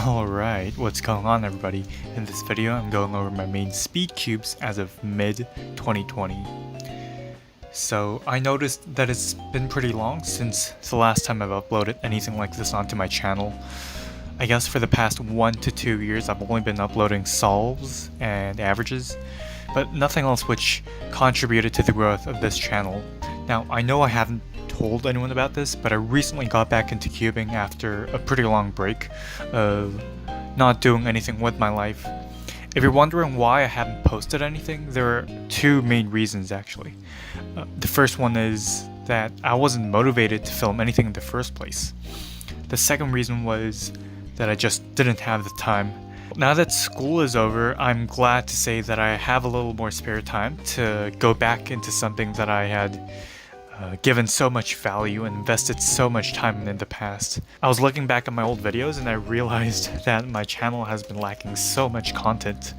Alright, what's going on everybody? In this video I'm going over my main speed cubes as of mid-2020. So I noticed that it's been pretty long since the last time I've uploaded anything like this onto my channel. I guess for the past 1 to 2 years I've only been uploading solves and averages, but nothing else which contributed to the growth of this channel. Now I know I haven't told anyone about this, but I recently got back into cubing after a pretty long break of not doing anything with my life. If you're wondering why I haven't posted anything, there are two main reasons actually. The first one is that I wasn't motivated to film anything in the first place. The second reason was that I just didn't have the time. Now that school is over, I'm glad to say that I have a little more spare time to go back into something that I had given so much value and invested so much time in the past. I was looking back at my old videos and I realized that my channel has been lacking so much content.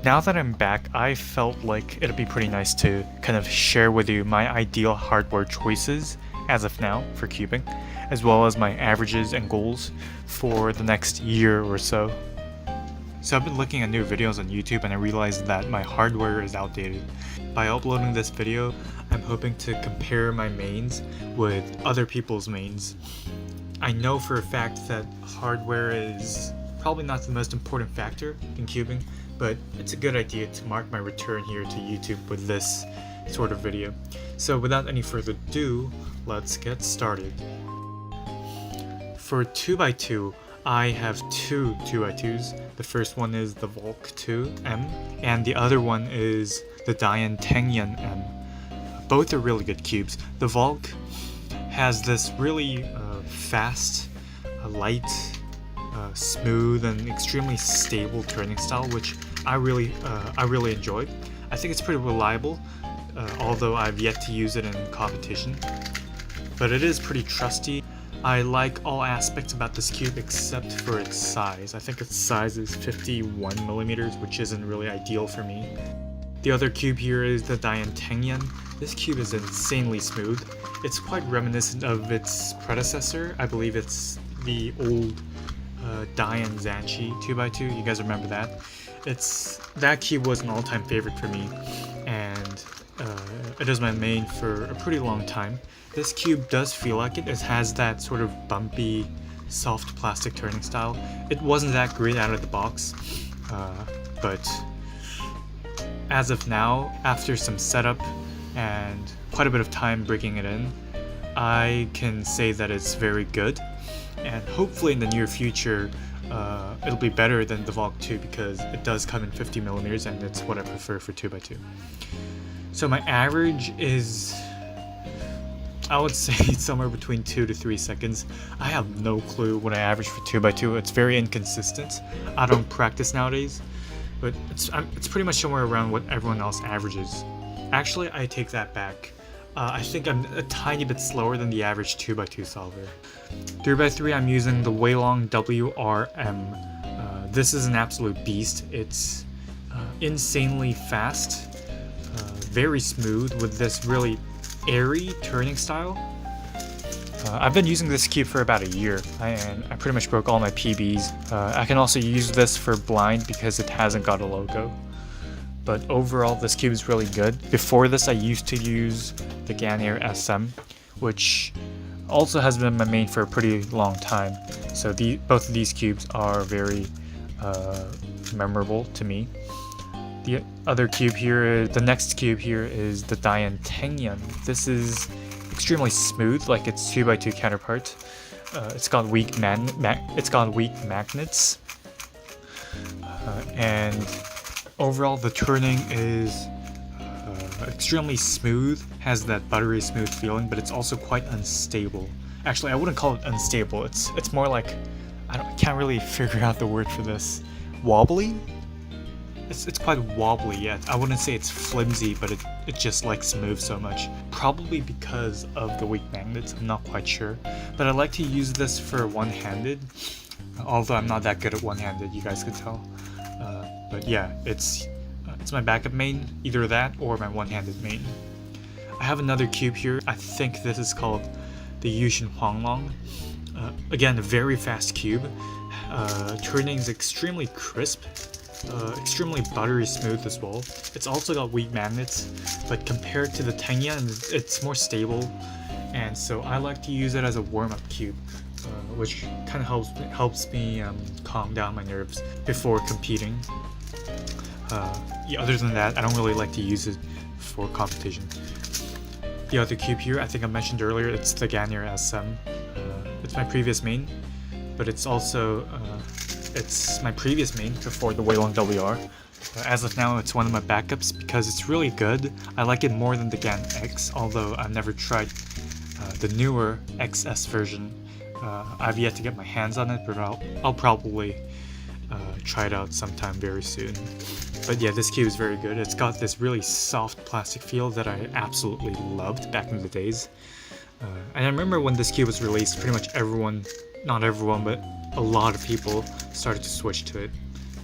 Now that I'm back, I felt like it'd be pretty nice to kind of share with you my ideal hardware choices as of now for cubing, as well as my averages and goals for the next year or so. So I've been looking at new videos on YouTube and I realized that my hardware is outdated. By uploading this video, I'm hoping to compare my mains with other people's mains. I know for a fact that hardware is probably not the most important factor in cubing, but it's a good idea to mark my return here to YouTube with this sort of video. So without any further ado, let's get started. For 2x2, I have two 2x2s. The first one is the Volk 2M, and the other one is the Dian Tengyun M. Both are really good cubes. The Volk has this really fast, light, smooth, and extremely stable turning style, which I really enjoyed. I think it's pretty reliable, although I've yet to use it in competition. But it is pretty trusty. I like all aspects about this cube except for its size. I think its size is 51 millimeters, which isn't really ideal for me. The other cube here is the Dian Tengyun. This cube is insanely smooth. It's quite reminiscent of its predecessor. I believe it's the old Dian Zanchi 2x2. You guys remember that? That cube was an all-time favorite for me, and it is my main for a pretty long time. This cube does feel like it. It has that sort of bumpy, soft plastic turning style. It wasn't that great out of the box, but as of now, after some setup and quite a bit of time breaking it in, I can say that it's very good, and hopefully in the near future it'll be better than the Volk 2 because it does come in 50mm and it's what I prefer for 2x2. So my average is, I would say, somewhere between 2 to 3 seconds. I have no clue what I average for 2x2. It's very inconsistent. I don't practice nowadays, but it's pretty much somewhere around what everyone else averages. Actually, I take that back. I think I'm a tiny bit slower than the average 2x2 solver. 3x3, I'm using the Weilong WRM. This is an absolute beast. It's insanely fast, very smooth with this really airy turning style. I've been using this cube for about a year, and I pretty much broke all my PBs. I can also use this for blind because it hasn't got a logo. But overall, this cube is really good. Before this, I used to use the Ganair SM, which also has been my main for a pretty long time. So both of these cubes are very memorable to me. The other cube here, the next cube here is the Dian Tengyun. This is extremely smooth, like its 2x2 counterpart. It's got weak magnets, and overall the turning is extremely smooth, has that buttery smooth feeling, but it's also quite unstable. Actually, I wouldn't call it unstable. It's more like, I can't really figure out the word for this. Wobbly? It's quite wobbly, yeah. I wouldn't say it's flimsy, but it just likes to move so much. Probably because of the weak magnets, I'm not quite sure. But I like to use this for one-handed, although I'm not that good at one-handed, you guys can tell. But yeah, it's my backup main, either that or my one-handed main. I have another cube here. I think this is called the Yushin Huanglong. Again, a very fast cube. Turning is extremely crisp, extremely buttery smooth as well. It's also got weak magnets, but compared to the Tengyan, it's more stable, and so I like to use it as a warm-up cube, which kind of helps me calm down my nerves before competing. Yeah, other than that, I don't really like to use it for competition. The other cube here, I think I mentioned earlier, it's the Ganyer SM. It's my previous main, but it's also it's my previous main before the Weilong WR. As of now, it's one of my backups because it's really good. I like it more than the Gan X, although I've never tried the newer XS version. I've yet to get my hands on it, but I'll probably try it out sometime very soon. But yeah, this cube is very good. It's got this really soft plastic feel that I absolutely loved back in the days. And I remember when this cube was released, pretty much everyone, not everyone, but a lot of people started to switch to it.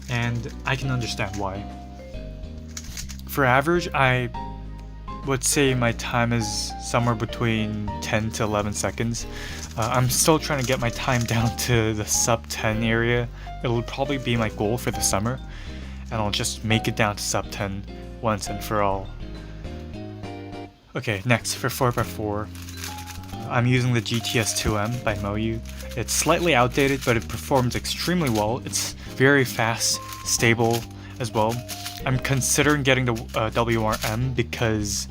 And I can understand why. For average, I would say my time is somewhere between 10 to 11 seconds. I'm still trying to get my time down to the sub 10 area. It'll probably be my goal for the summer, and I'll just make it down to sub 10 once and for all. Okay, next for 4x4, I'm using the GTS2M by Moyu. It's slightly outdated, but it performs extremely well. It's very fast, stable as well. I'm considering getting the WRM because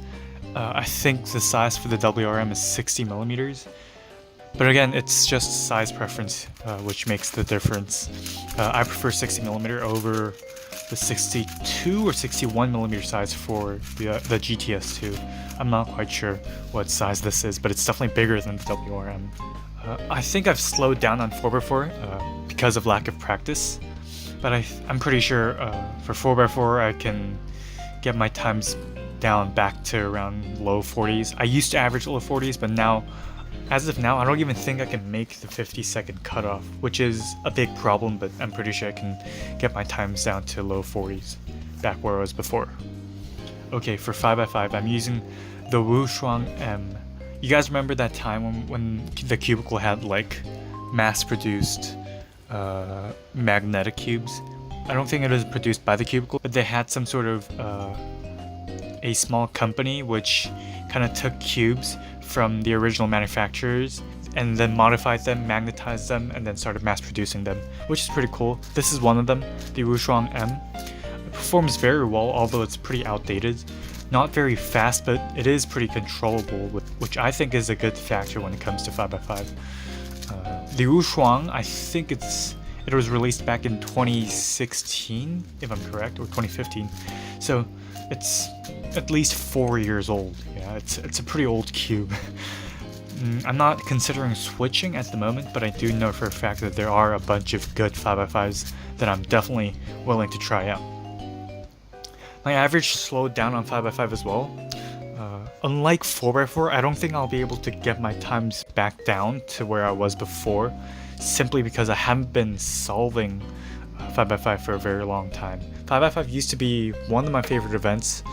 I think the size for the WRM is 60 millimeters. But again, it's just size preference, which makes the difference. I prefer 60 millimeter over the 62 or 61 millimeter size for the GTS2. I'm not quite sure what size this is, but it's definitely bigger than the WRM. I think I've slowed down on 4x4 because of lack of practice, but I'm pretty sure for 4x4 I can get my times down back to around low 40s. I used to average low 40s, but now, as of now, I don't even think I can make the 50-second cutoff, which is a big problem, but I'm pretty sure I can get my times down to low 40s, back where I was before. Okay, for 5x5, I'm using the Wushuang M. You guys remember that time when the Cubicle had like mass-produced magnetic cubes? I don't think it was produced by the Cubicle, but they had some sort of a small company which kind of took cubes from the original manufacturers and then modified them, magnetized them, and then started mass producing them, which is pretty cool. This is one of them, the Wushuang M. It performs very well, although it's pretty outdated. Not very fast, but it is pretty controllable, which I think is a good factor when it comes to 5x5. The Wushuang, I think it was released back in 2016, if I'm correct, or 2015. So it's at least 4 years old. Yeah, it's a pretty old cube. I'm not considering switching at the moment, but I do know for a fact that there are a bunch of good 5x5s that I'm definitely willing to try out. My average slowed down on 5x5 as well. Unlike 4x4, I don't think I'll be able to get my times back down to where I was before, simply because I haven't been solving 5x5 for a very long time. 5x5 used to be one of my favorite events,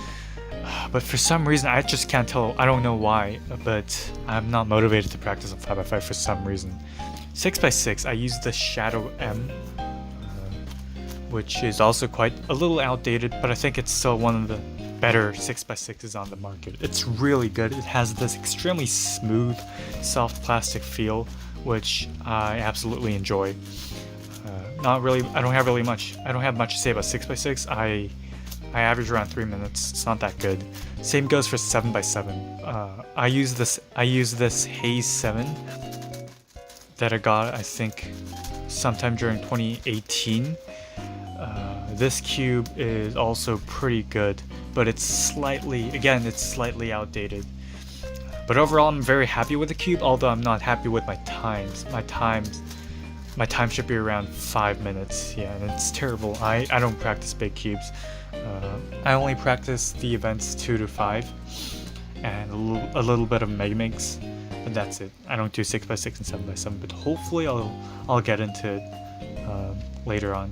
but for some reason I just can't tell. I don't know why, but I'm not motivated to practice on 5x5 for some reason. 6x6, I use the Shadow M, which is also quite a little outdated, but I think it's still one of the better 6x6s on the market. It's really good. It has this extremely smooth, soft plastic feel, which I absolutely enjoy. Not really. I don't have much to say about 6x6. I average around 3 minutes. It's not that good. Same goes for 7x7. I use this Haze 7 that I got, I think, sometime during 2018. This cube is also pretty good, but it's slightly outdated. But overall, I'm very happy with the cube, although I'm not happy with my times. My time should be around 5 minutes, yeah, and it's terrible. I don't practice big cubes. I only practice the events 2 to 5, and a little bit of Megaminx, and that's it. I don't do 6x6 and 7x7, but hopefully I'll get into it later on.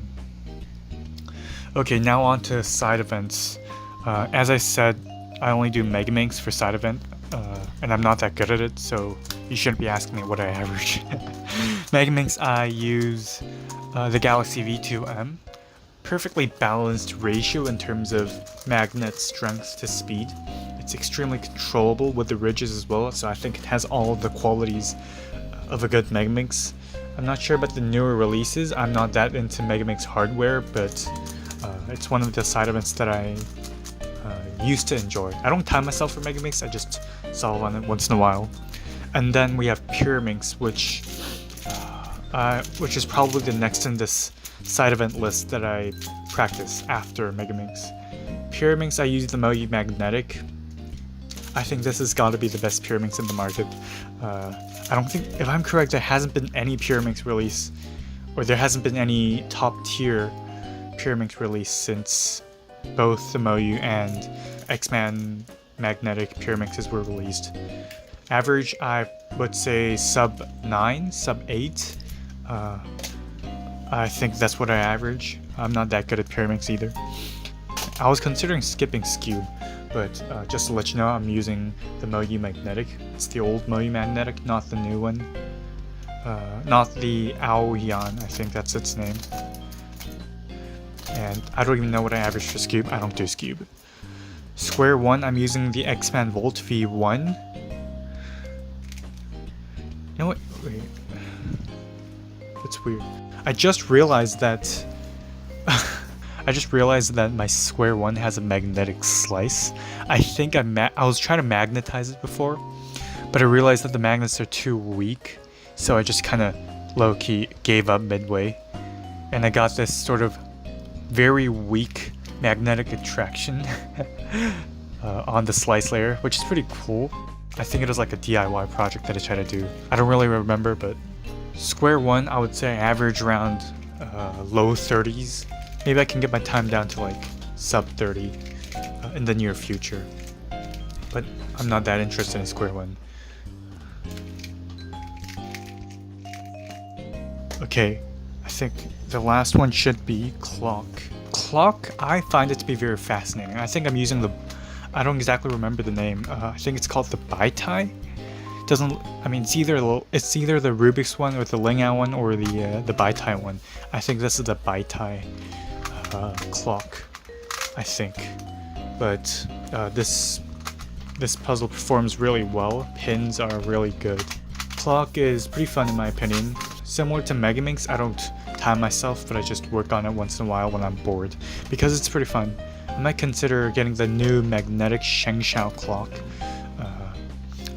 Okay, now on to side events. As I said, I only do Megaminx for side event, and I'm not that good at it, so you shouldn't be asking me what I average. Megaminx, I use the Galaxy V2M. Perfectly balanced ratio in terms of magnet strength to speed. It's extremely controllable with the ridges as well, so I think it has all the qualities of a good Megaminx. I'm not sure about the newer releases. I'm not that into Megaminx hardware, but it's one of the side events that I used to enjoy. I don't time myself for Megaminx, I just solve on it once in a while. And then we have Pyraminx, which is probably the next in this side event list that I practice after Megaminx. Pyraminx, I use the Moyu Magnetic. I think this has got to be the best Pyraminx in the market. I don't think, if I'm correct, there hasn't been any Pyraminx release, or there hasn't been any top tier Pyraminx release since both the Moyu and X-Man Magnetic Pyraminxes were released. Average, I would say sub 9, sub 8. I think that's what I average. I'm not that good at Pyraminx either. I was considering skipping Scube, but just to let you know, I'm using the Moyu Magnetic. It's the old Moyu Magnetic, not the new one. Not the Aoyan, I think that's its name. And I don't even know what I average for Scube. I don't do Scube. Square 1, I'm using the X-Man Volt V1. You know what? Wait. It's weird. I just realized that my Square 1 has a magnetic slice. I think I was trying to magnetize it before, but I realized that the magnets are too weak, so I just kind of low-key gave up midway, and I got this sort of very weak magnetic attraction on the slice layer, which is pretty cool. I think it was like a DIY project that I tried to do. I don't really remember, but Square 1, I would say I average around low 30s. Maybe I can get my time down to like sub 30 in the near future. But I'm not that interested in Square 1. Okay, I think the last one should be Clock. Clock, I find it to be very fascinating. I think I'm using I don't exactly remember the name. I think it's called the Baitai. It's either the Rubik's one or the Lingao one or the Baitai one. I think this is the Baitai clock, I think. But this puzzle performs really well. Pins are really good. Clock is pretty fun in my opinion. Similar to Megaminx, I don't time myself, but I just work on it once in a while when I'm bored, because it's pretty fun. I might consider getting the new magnetic Shengshao clock.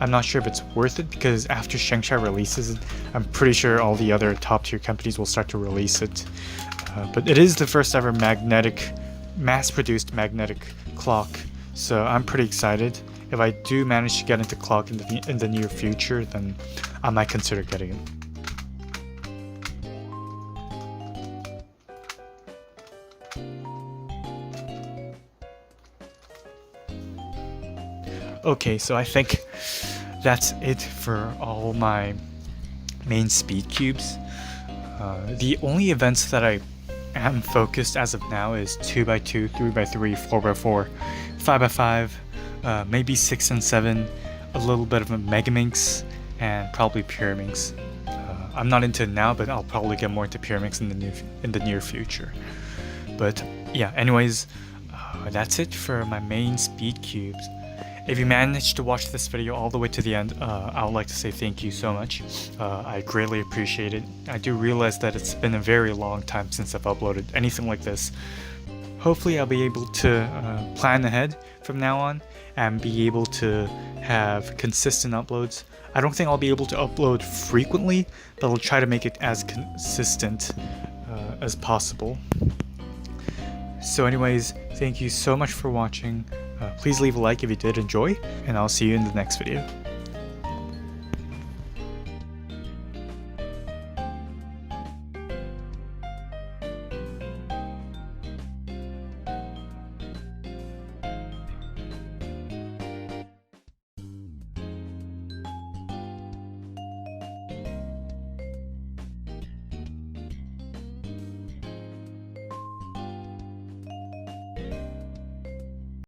I'm not sure if it's worth it, because after Shengshao releases it, I'm pretty sure all the other top tier companies will start to release it. But it is the first ever mass-produced magnetic clock, so I'm pretty excited. If I do manage to get into clock in the near future, then I might consider getting it. Okay, so I think that's it for all my main speed cubes. The only events that I am focused as of now is 2x2, 3x3, 4x4, 5x5, maybe 6 and 7, a little bit of a Megaminx, and probably Pyraminx. I'm not into it now, but I'll probably get more into Pyraminx in the near future. But yeah, anyways, that's it for my main speed cubes. If you managed to watch this video all the way to the end, I would like to say thank you so much. I greatly appreciate it. I do realize that it's been a very long time since I've uploaded anything like this. Hopefully I'll be able to plan ahead from now on and be able to have consistent uploads. I don't think I'll be able to upload frequently, but I'll try to make it as consistent as possible. So anyways, thank you so much for watching. Please leave a like if you did enjoy, and I'll see you in the next video.